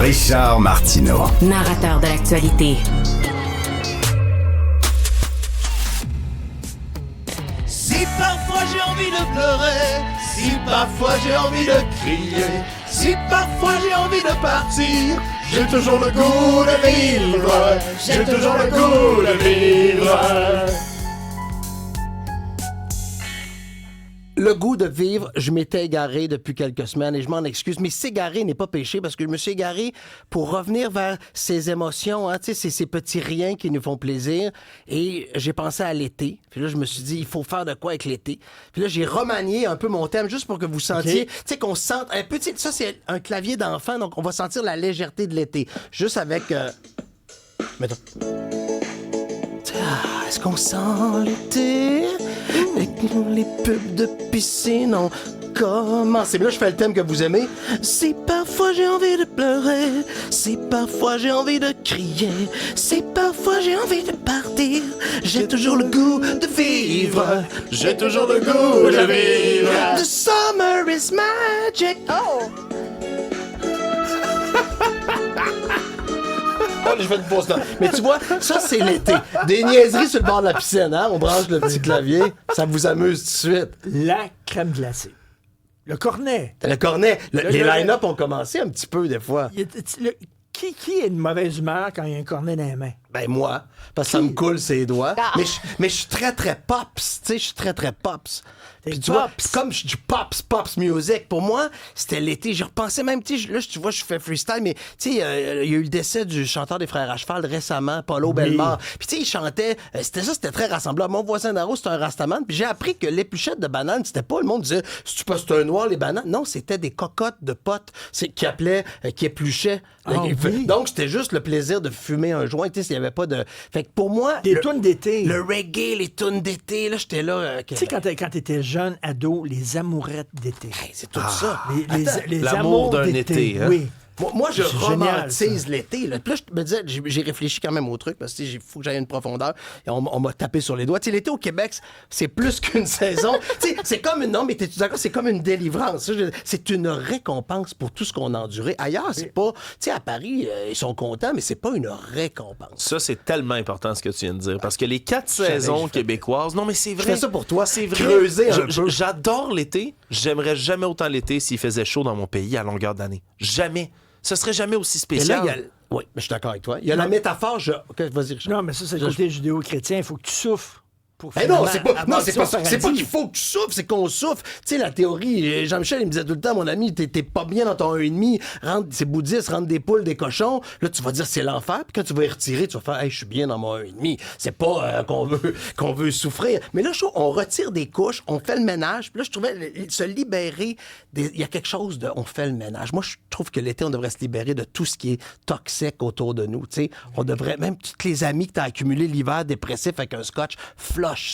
Richard Martineau. Narrateur de l'actualité. Si parfois j'ai envie de pleurer, si parfois j'ai envie de crier, si parfois j'ai envie de partir, j'ai toujours le goût de vivre, j'ai toujours le goût de vivre. Le goût de vivre, je m'étais égaré depuis quelques semaines et je m'en excuse, mais s'égarer n'est pas péché parce que je me suis égaré pour revenir vers ces émotions, hein, tu sais, ces petits riens qui nous font plaisir. Et j'ai pensé à l'été. Puis là, je me suis dit, il faut faire de quoi avec l'été. Puis là, j'ai remanié un peu mon thème juste pour que vous sentiez, tu sais, qu'on sente un peu, tu sais, ça c'est un clavier d'enfant, donc on va sentir la légèreté de l'été. Juste avec... Mettons... Ah, est-ce qu'on sent l'été? Les pubs de piscine ont commencé. Mais là, je fais le thème que vous aimez. Si parfois j'ai envie de pleurer, si parfois j'ai envie de crier, si parfois j'ai envie de partir, j'ai toujours le goût de vivre. J'ai toujours le goût de vivre. The summer is magic. Oh! Je fais une pause là. Mais tu vois, ça, c'est l'été. Des niaiseries sur le bord de la piscine, hein? On branche le petit clavier. Ça vous amuse tout de suite. La crème glacée. Le cornet. Le cornet. Les line-up ont commencé un petit peu, des fois. Qui est de mauvaise humeur quand il y a un cornet dans les mains? Ben, moi. Parce que ça me coule ses doigts. Mais je suis très, très pops. Tu sais, je suis très, très pops. Puis tu vois, comme je dis pops music, pour moi, c'était l'été. J'ai repensé même, tu sais, là, tu vois, je fais freestyle, mais tu sais, il y a eu le décès du chanteur des Frères à Cheval récemment, Paulo Bellemare. Puis tu sais, il chantait, c'était très rassemblant. Mon voisin d'en haut, c'était un rastaman. Puis j'ai appris que l'épluchette de bananes, c'était pas, le monde disait, si tu passes un noir, les bananes. Non, c'était des cocottes de potes qui appelaient, qui épluchaient. Oui. Donc, c'était juste le plaisir de fumer un joint. Tu sais, il y avait pas de... Fait que pour moi... Des tunes d'été. Le reggae, les tunes d'été, là, j'étais là... Tu sais, quand t'étais jeune, ado, les amourettes d'été. Hey, c'est tout ça. Les l'amour amours d'un d'été. été, hein? Oui. Moi, je C'est génial, romantise l'été. Là. Puis là, je me disais, j'ai réfléchi quand même au truc parce que il faut que j'aille une profondeur. Et on m'a tapé sur les doigts. Tu sais, l'été au Québec, c'est plus qu'une saison. Tu sais, c'est comme une... Non, mais t'es-tu d'accord? C'est comme une délivrance. C'est une récompense pour tout ce qu'on a enduré. Ailleurs, c'est pas... Tu sais, à Paris, ils sont contents, mais c'est pas une récompense. Ça, c'est tellement important ce que tu viens de dire. Parce que les 4 saisons québécoises... Non, mais c'est vrai. Je fais ça pour toi. C'est vrai. Creuser un peu. J'adore l'été. J'aimerais jamais autant l'été s'il faisait chaud dans mon pays à longueur d'année. Jamais. Ce serait jamais aussi spécial. Là, oui, je suis d'accord avec toi. Il y a la métaphore... Vas-y, Richard. Non, mais ça, c'est le côté judéo-chrétien. Il faut que tu souffres. Non, c'est pas qu'il faut que tu souffres, c'est qu'on souffre. Tu sais, la théorie, Jean-Michel, il me disait tout le temps, mon ami, t'es pas bien dans ton 1,5, c'est bouddhiste, rentre des poules, des cochons. Là, tu vas dire c'est l'enfer, puis quand tu vas y retirer, tu vas faire, hey, je suis bien dans mon 1,5. C'est pas qu'on veut souffrir. Mais là, on retire des couches, on fait le ménage, puis là, je trouvais se libérer, il y a quelque chose de, on fait le ménage. Moi, je trouve que l'été, on devrait se libérer de tout ce qui est toxique autour de nous, tu sais. On devrait, même toutes les amis que t'as accumulés l'hiver dépressif avec un scotch,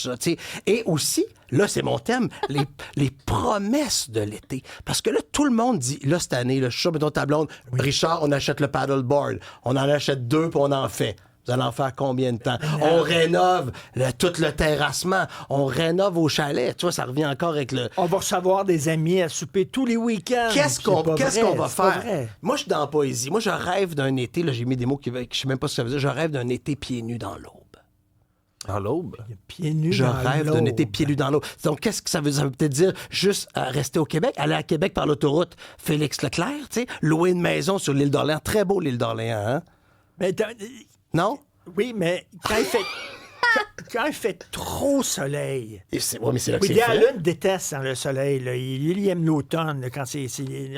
ça, tu sais. Et aussi, là, c'est mon thème, les promesses de l'été. Parce que là, tout le monde dit, là, cette année, là, je suis sûr, mettons ta blonde, Richard, on achète le paddleboard. On en achète 2 puis on en fait. Vous allez en faire combien de temps? On rénove tout le terrassement. On rénove au chalet. Tu vois, ça revient encore avec le... On va recevoir des amis à souper tous les week-ends. Qu'est-ce qu'on va faire? Moi, je suis dans la poésie. Moi, je rêve d'un été, là, j'ai mis des mots qui je sais même pas ce que ça veut dire. Je rêve d'un été pieds nus dans l'eau. Dans l'aube? Pieds nus Je dans rêve l'aube. d'un été pieds nus dans l'eau. Donc, qu'est-ce que ça veut dire? Ça veut peut-être dire juste rester au Québec, aller à Québec par l'autoroute Félix Leclerc, tu sais, louer une maison sur l'île d'Orléans. Très beau, l'île d'Orléans, hein? Mais non? Oui, mais quand il fait trop soleil... Mais c'est là que c'est la fait. Lune déteste le soleil. Là. Il aime l'automne, là, quand c'est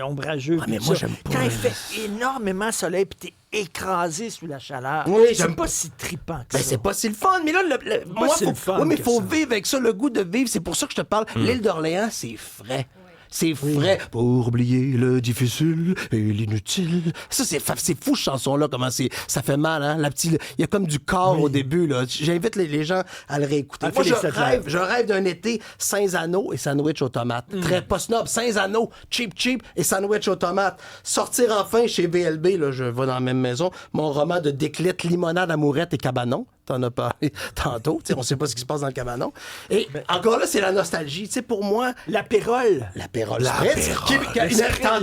ombrageux. Mais moi, j'aime pas. Quand il fait énormément soleil, puis t'es écrasé sous la chaleur. Oui, c'est pas si trippant que ça. C'est pas si le fun. Mais là, moi, il faut vivre avec ça, le goût de vivre. C'est pour ça que je te parle. L'île d'Orléans, c'est frais. C'est frais pour oublier le difficile et l'inutile. Ça, c'est fou, cette chanson-là, comment ça fait mal, hein? Il y a comme du corps au début, là. J'invite les gens à le réécouter. Moi, je rêve d'un été sans anneaux et sandwich aux tomates. Très pas snob, sans anneaux, cheap et sandwich aux tomates. Sortir enfin chez VLB, là, je vais dans la même maison, mon roman de déclite, limonade, amourette et cabanon. T'en as parlé tantôt. T'sais, on sait pas ce qui se passe dans le cabanon. Et encore là, c'est la nostalgie. T'sais, pour moi, L'apérole. l'apérole spritz.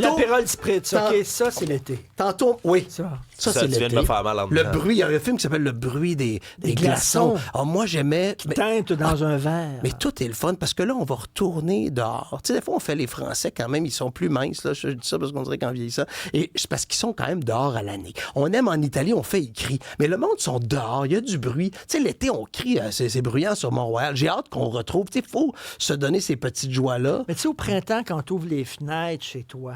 L'apérole spritz, OK, ça, c'est l'été. Tantôt, oui. Ça. Ça, Ça, c'est tu viens de l'été. me faire mal en Le dedans. bruit, il y a un film qui s'appelle Le bruit des glaçons. Alors, moi, j'aimais... mais- Teinte dans un verre. Mais tout est le fun parce que là, on va retourner dehors. Tu sais, des fois, on fait les Français quand même, ils sont plus minces. Là. Je dis ça parce qu'on dirait qu'en vieillissant. Et c'est parce qu'ils sont quand même dehors à l'année. On aime en Italie, on fait, ils crient. Mais le monde sont dehors, il y a du bruit. Tu sais, l'été, on crie, c'est bruyant sur Mont-Royal. J'ai hâte qu'on retrouve. Tu sais, il faut se donner ces petites joies-là. Mais tu sais, au printemps, quand tu ouvres les fenêtres chez toi,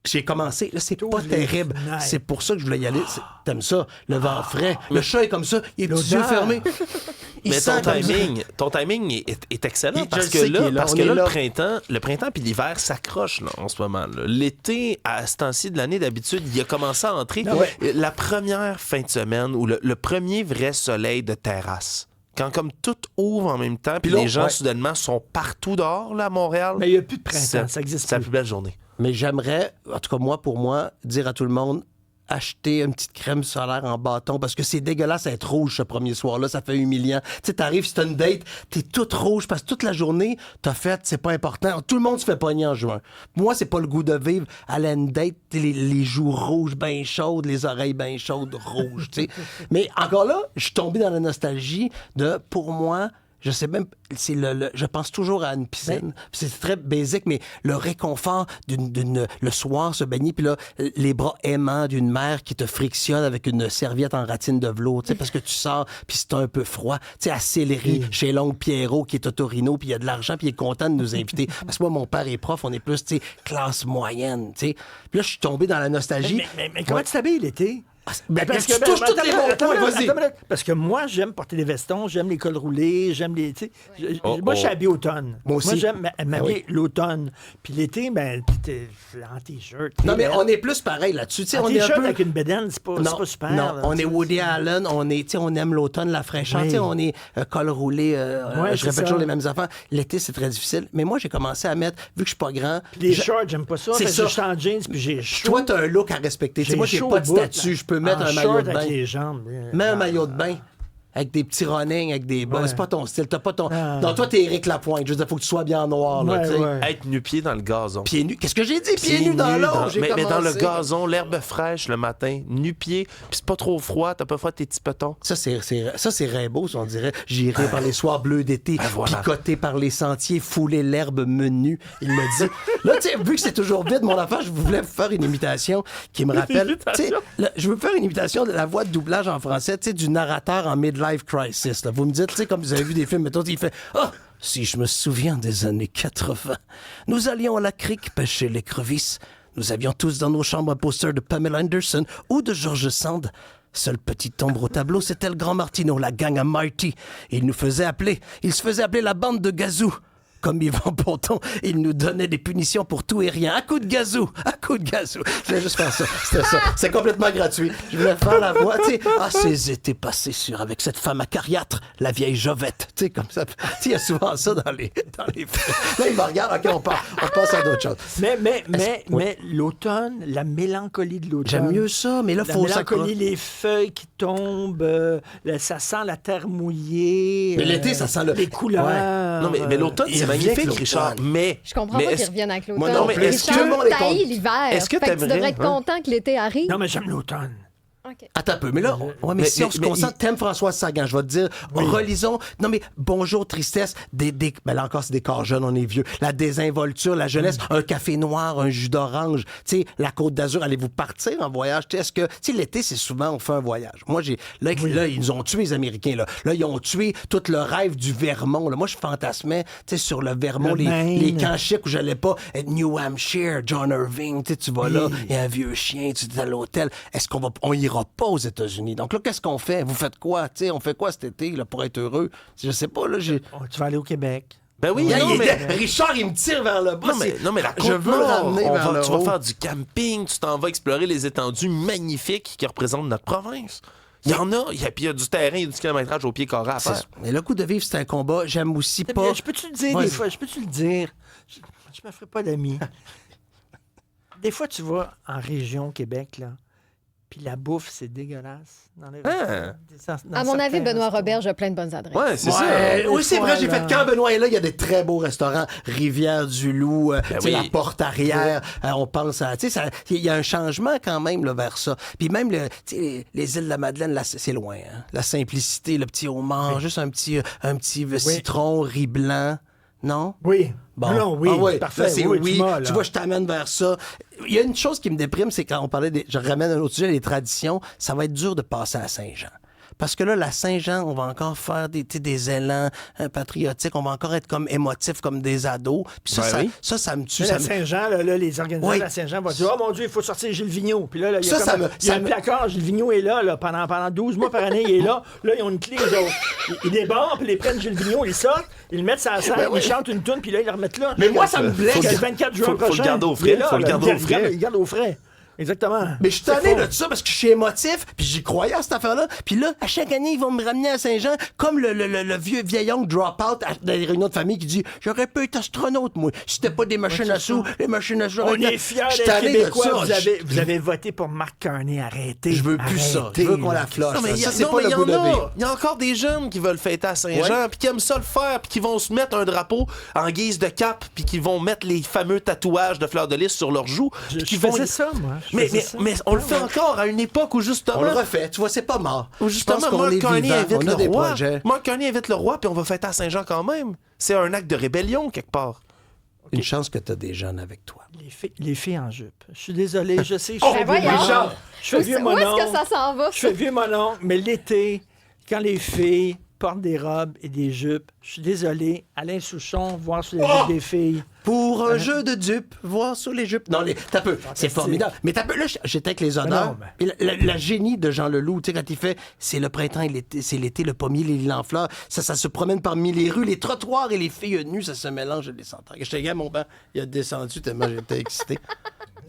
J'ai commencé. Là, c'est pas les terrible. fenêtres. C'est pour ça que je voulais y aller. T'aimes ça? Le vent frais. Le chat est comme ça. Il a les petits yeux L'odeur. fermés. Il Mais sent comme ça. ton timing est excellent Je parce le que sais là, qu'il est là, parce on que est là, là. le printemps puis l'hiver s'accrochent là, en ce moment. Là. L'été, à ce temps-ci de l'année, d'habitude, il a commencé à entrer la première fin de semaine ou le premier vrai soleil de terrasse. Quand comme tout ouvre en même temps, puis là, les gens ouais. soudainement sont partout dehors là, à Montréal. mais il n'y a plus de printemps, c'est ça existe c'est la plus. plus belle journée. Mais j'aimerais, en tout cas moi, pour moi, dire à tout le monde, acheter une petite crème solaire en bâton parce que c'est dégueulasse d'être rouge ce premier soir-là, ça fait humiliant. Tu sais, t'arrives, si t'as une date, t'es toute rouge parce que toute la journée, t'as fait, c'est pas important. Tout le monde se fait pogner en juin. Moi, c'est pas le goût de vivre. Aller à une date, les joues rouges bien chaudes, les oreilles bien chaudes, rouges, tu sais. Mais encore là, je suis tombé dans la nostalgie de, pour moi, je sais même, c'est je pense toujours à une piscine. C'est très basique, mais le réconfort le soir, se baigner, puis là, les bras aimants d'une mère qui te frictionne avec une serviette en ratine de velours, tu sais, parce que tu sors, puis c'est un peu froid. Tu sais, à Sillery, chez l'oncle Pierrot, qui est Torino, puis il y a de l'argent, puis il est content de nous inviter. Parce que moi, mon père est prof, on est plus, tu sais, classe moyenne, tu sais. Puis là, je suis tombé dans la nostalgie. Mais comment tu t'habilles l'été? Ben, parce que tu touches tous les bons points, vas-y. Parce que moi, j'aime porter des vestons, j'aime les cols roulés, j'aime les. Tu sais, moi, je suis habillé automne. Moi aussi. J'aime m'habiller l'automne. Puis l'été, ben, t'es en t-shirt. Non, mais on est plus pareil là-dessus. Tu sais, En on est un t-shirt peu... avec une bedaine, c'est pas super. Non, là, on tu est sais. Woody Allen, on est, tu sais, on aime l'automne, la fraîcheur, Oui. tu sais, on est col roulé, Ouais, je c'est répète ça. toujours les mêmes affaires. L'été, c'est très difficile. Mais moi, j'ai commencé à mettre, vu que je suis pas grand. Les shorts, j'aime pas ça. C'est Parce ça. que je suis en jeans, puis j'ai chaud. Toi, t'as un look à respecter. Tu sais, J'ai moi, j'ai chaud pas au de bout, statut. là. Je peux mettre En un maillot short de bain. avec les jambes. Mets un maillot de bain. Avec des petits runnings, avec des bas. Ouais. C'est pas ton style. T'as pas ton. Non, toi, t'es Éric Lapointe. Je veux dire, faut que tu sois bien en noir, là, Ouais, tu sais. ouais. Être nu-pied dans le gazon. Pieds nus. Qu'est-ce que j'ai dit? Pieds nus dans l'eau. J'ai mais dans le commencé. gazon, l'herbe fraîche le matin, nu-pied, puis c'est pas trop froid, t'as pas froid tes petits petons. Ça, c'est Rimbaud, on dirait. J'irai par les soirs bleus d'été, voilà. picoté par les sentiers, fouler l'herbe menue. Il me dit. Là, tu sais, vu que c'est toujours vide, mon affaire, je voulais vous faire une imitation qui me rappelle. Tu sais, là, je veux faire une imitation de la voix de doublage en français, tu sais, du narrateur en midlife crisis. Là. Vous me dites, tu sais, comme vous avez vu des films, mettons, il fait Ah! Si je me souviens des années 80, nous allions à la crique pêcher l'écrevisse. Nous avions tous dans nos chambres un poster de Pamela Anderson ou de George Sand. Seule petite ombre au tableau, c'était le grand Martineau, la gang à Marty. Il se faisait appeler la bande de Gazou. Comme Yvan Ponton, il nous donnait des punitions pour tout et rien. À coup de gazou, à coup de gazou. Je voulais juste faire ça. C'était ça. C'est complètement gratuit. Je voulais faire la voix, tu sais. Ah, ces étés passés avec cette femme acariâtre, la vieille Jovette. Tu sais, comme ça. Tu sais, il y a souvent ça dans les films. Là, il me regarde. OK, on passe à d'autres choses. Mais l'automne, la mélancolie de l'automne. J'aime mieux ça, mais là, La faut mélancolie, les feuilles qui tombent, ça sent la terre mouillée. Mais l'été, ça sent le... les couleurs. Ouais. Non, mais l'automne, il c'est revient magnifique, avec Richard. l'automne. Mais. Je comprends mais pas est-ce- qu'ils reviennent avec l'automne. Moi non plus. Est-ce que Richard tout le monde est taille content? l'hiver. Est-ce que Fait tu t'aimerais, devrais être hein? content que l'été arrive. Non, mais j'aime l'automne. OK. Attends un peu, mais là, ouais, mais si on se concentre, t'aimes Françoise Sagan, je vais te dire, relisons, non mais bonjour tristesse, ben là encore c'est des corps jeunes, on est vieux, la désinvolture, la jeunesse, un café noir, un jus d'orange, tu sais, la Côte d'Azur, allez-vous partir en voyage, tu sais, est-ce que, tu sais, l'été c'est souvent on fait un voyage. Moi là, ils nous ont tué les Américains, là ils ont tué tout le rêve du Vermont, là. Moi je fantasmais, tu sais, sur le Vermont, les camps chics où j'allais pas, être New Hampshire, John Irving, tu vois là, il y a un vieux chien, tu es à l'hôtel, est-ce on ira pas aux États-Unis. Donc là, qu'est-ce qu'on fait? Vous faites quoi? T'sais, on fait quoi cet été là, pour être heureux? Je sais pas, là, j'ai... Tu vas aller au Québec. Ben oui, Non, non, mais. Richard, il me tire vers le bas. Non, mais la je veux le Côte-Nord, ramener vers le tu vas haut. faire du camping, tu t'en vas explorer les étendues magnifiques qui représentent notre province. Il y en a, puis il y a du terrain, il y a du kilométrage au pied carré à faire. Mais le coup de vivre, c'est un combat. J'aime aussi pas... Je peux-tu le dire Vas-y. des fois? Je peux-tu le dire? Je me ferai pas d'amis. Des fois, tu vas en région Québec, là. Puis la bouffe, c'est dégueulasse. Dans les Hein? dans À mon avis, certains Benoît restaurants. Roberge a plein de bonnes adresses. Ouais, c'est ça. Oui, c'est vrai, j'ai Voilà. fait quand Benoît est là, il y a des très beaux restaurants. Rivière-du-Loup, tu sais, oui. la porte arrière, on pense à... Tu sais, il y a un changement quand même là, vers ça. Puis même, tu sais, les îles de la Madeleine, là, c'est loin. Hein? La simplicité, le petit homard, juste un petit citron, riz blanc. Non? Oui. Bon. Non, oui, Ah ouais. parfait. Là, c'est oui, oui. m'as, là. Tu vois, je t'amène vers ça. Il y a une chose qui me déprime, c'est quand on parlait je ramène un autre sujet, les traditions, ça va être dur de passer à Saint-Jean. Parce que là, la Saint-Jean, on va encore faire des élans patriotiques, on va encore être comme émotifs, comme des ados. Puis ça, Ben oui. ça me tue. Là, Ça la me... Saint-Jean, là, les organisateurs Oui. de la Saint-Jean vont dire « Oh mon Dieu, il faut sortir Gilles Vigneault. » Puis là, il y a, Ça, comme il y a un me- placard, Gilles Vigneault est là pendant 12 mois par année, il est là. Là, ils ont une clé, eux autres. Ils débarquent, puis ils prennent Gilles Vigneault, ils sortent, ils le mettent sur la scène, ils chantent une toune, puis là, ils le remettent là. Mais moi, ça me blesse. Le 24 juin Faut le prochain. garder au frais, il est là, faut le là, garder au frais. Il garde au frais. Exactement. Mais je suis C'est tanné faux. de ça parce que je suis émotif, puis j'y croyais à cette affaire-là. Puis là, à chaque année, ils vont me ramener à Saint-Jean, comme le vieil oncle drop-out dans les réunions de famille qui dit « J'aurais pu être astronaute, moi, si c'était pas des machines à sous. Les machines à sous... » On est fiers Je suis d'être tanné de Québécois. ça. Vous avez voté pour Marc Carney. Arrêtez. Je veux plus ça. Je veux qu'on la floche. Non, mais il y ça, a- c'est non, pas mais le il y goût en de a. vivre. Il y a encore des jeunes qui veulent fêter à Saint-Jean, Ouais. puis qui aiment ça le faire, puis qui vont se mettre un drapeau en guise de cap, puis qui vont mettre les fameux tatouages de fleurs de lys sur leurs joues. puis qui Je vont faisais ça, moi. Je Mais, faisais mais, ça. mais on le fait encore à une époque où justement. On le refait. Tu vois, c'est pas mort. Où Je justement, pense qu'on Marc est Carney vivant. invite On a le des roi. projets. Marc Carney invite le roi, puis on va fêter à Saint-Jean quand même. C'est un acte de rébellion, quelque part. Une chance que t'as des jeunes avec toi. Les filles en jupe. Je suis désolé, je sais, je Ben fais vieux voyons. mononcle. Je fais vieux Où est-ce mononcle. que ça s'en va? Je fais vieux mononcle, mais l'été, quand les filles portent des robes et des jupes, je suis désolé, Alain Souchon, voir sur les jupes des filles. Pour un jeu de dupes, voir sur les jupes. Non, t'as peu. C'est formidable. Mais t'as peu. Là, j'étais avec les odeurs. Mais non, Et la génie de Jean Leloup, tu sais, quand il fait c'est le printemps et l'été, c'est l'été, le pommier, les lilas en fleurs, ça se promène parmi les rues, les trottoirs et les filles nues, ça se mélange, je les sentais. J'étais gars, mon banc, il a descendu tellement j'étais excité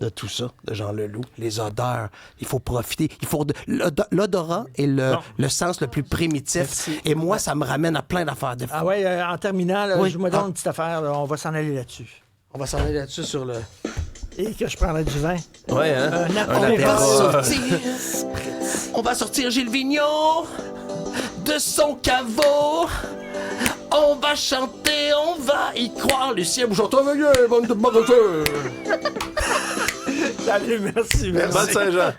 de tout ça, de Jean Leloup. Les odeurs, il faut profiter. Il faut l'odorat est le sens le plus primitif. Merci. Et moi, ça me ramène à plein d'affaires. Ah ouais, en terminant, là, Oui. je me donne Ah. une petite affaire, là, on va s'en aller là-dessus. On va s'en aller là-dessus sur le... Et que je prendrai du vin. Ouais, hein? Un On apéro. va sortir. On va sortir Gilles Vigneault de son caveau. On va chanter, on va y croire. Lucien Bouchon-toi, bande de marotteurs. Salut, merci. Bonne Saint-Jean.